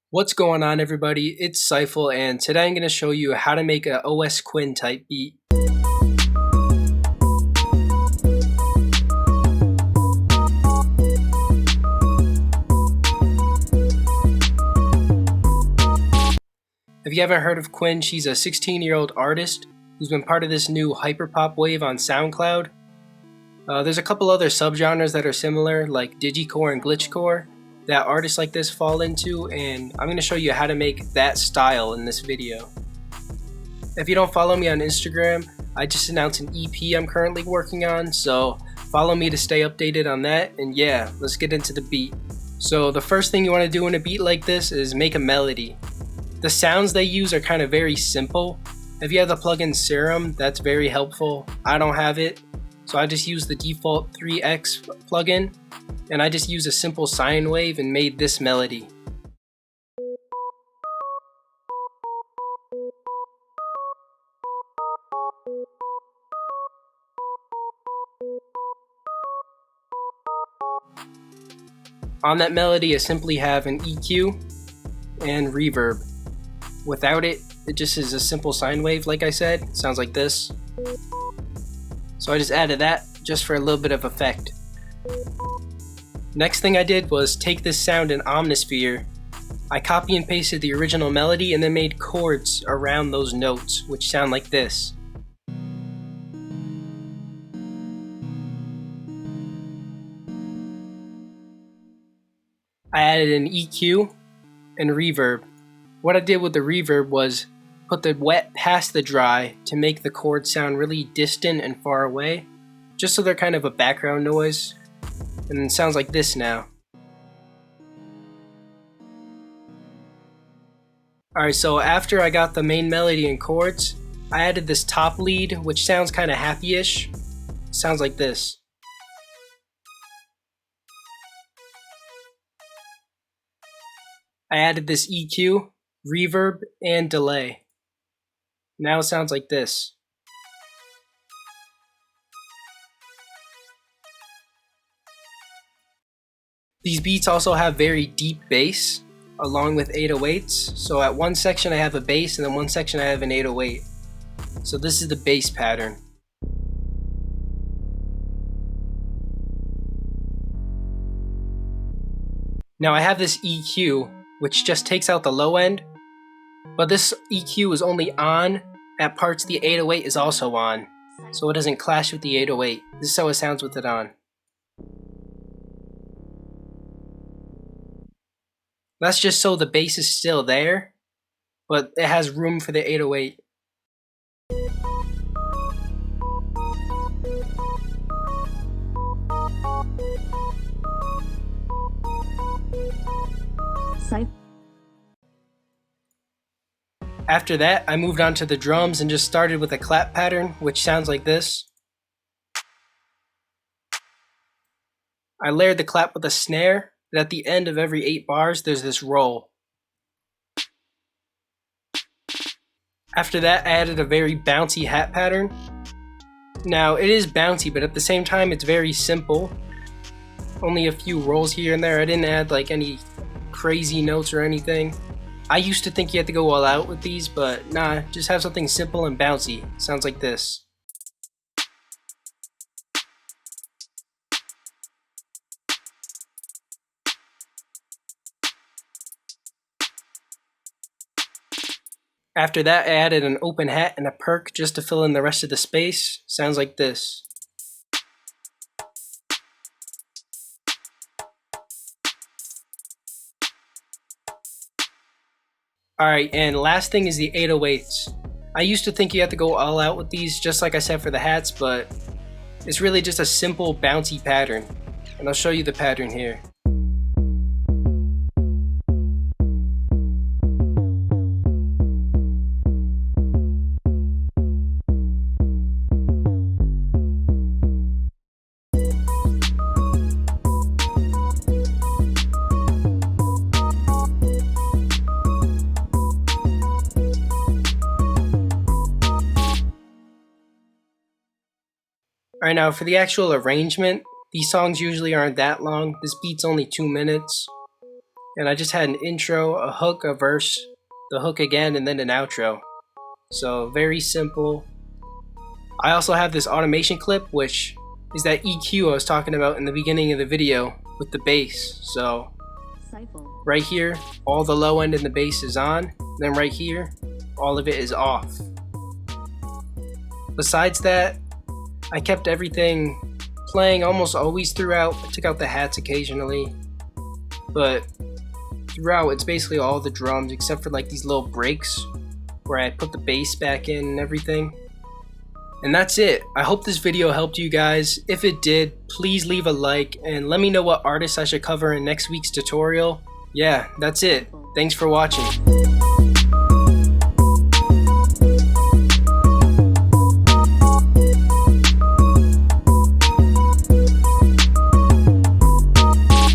What's going on, everybody? It's Seifel, and today I'm going to show you how to make a OSQUINN type beat. If you haven't heard of Quinn, she's a 16-year-old artist who's been part of this new hyperpop wave on SoundCloud. There's a couple other subgenres that are similar, like digicore and glitchcore, that artists like this fall into, and I'm going to show you how to make that style in this video. If you don't follow me on Instagram, I just announced an EP I'm currently working on, so follow me to stay updated on that, and yeah, let's get into the beat. So the first thing you want to do in a beat like this is make a melody. The sounds they use are kind of very simple. If you have the plugin Serum, that's very helpful. I don't have it, so I just use the default 3x plugin, and I just used a simple sine wave and made this melody. On that melody, I simply have an EQ and reverb. Without it, it just is a simple sine wave, like I said. It sounds like this. So I just added that just for a little bit of effect. Next thing I did was take this sound in Omnisphere. I copy and pasted the original melody and then made chords around those notes, which sound like this. I added an EQ and reverb. What I did with the reverb was put the wet past the dry to make the chords sound really distant and far away, just so they're kind of a background noise. And it sounds like this now. Alright, so after I got the main melody and chords, I added this top lead, which sounds kind of happy-ish. Sounds like this. I added this EQ, reverb, and delay. Now it sounds like this. These beats also have very deep bass along with 808s. So at one section I have a bass and then one section I have an 808. So this is the bass pattern. Now I have this EQ, which just takes out the low end, but this EQ is only on at parts the 808 is also on, so it doesn't clash with the 808. This is how it sounds with it on. That's just so the bass is still there, but it has room for the 808. After that, I moved on to the drums and just started with a clap pattern, which sounds like this. I layered the clap with a snare, and at the end of every 8 bars, there's this roll. After that, I added a very bouncy hat pattern. Now, it is bouncy, but at the same time, it's very simple. Only a few rolls here and there. I didn't add like any crazy notes or anything. I used to think you had to go all out with these, but nah, just have something simple and bouncy. Sounds like this. After that, I added an open hat and a perk just to fill in the rest of the space. Sounds like this. Alright, and last thing is the 808s. I used to think you had to go all out with these, just like I said for the hats, but it's really just a simple bouncy pattern. And I'll show you the pattern here. Alright, now for the actual arrangement, these songs usually aren't that long. This beat's only 2 minutes. And I just had an intro, a hook, a verse, the hook again, and then an outro. So very simple. I also have this automation clip, which is that EQ I was talking about in the beginning of the video with the bass. So right here, all the low end in the bass is on. Then right here, all of it is off. Besides that, I kept everything playing almost always throughout. I took out the hats occasionally, but throughout it's basically all the drums except for like these little breaks where I put the bass back in and everything. And that's it. I hope this video helped you guys. If it did, please leave a like and let me know what artists I should cover in next week's tutorial. Yeah, that's it. Thanks for watching.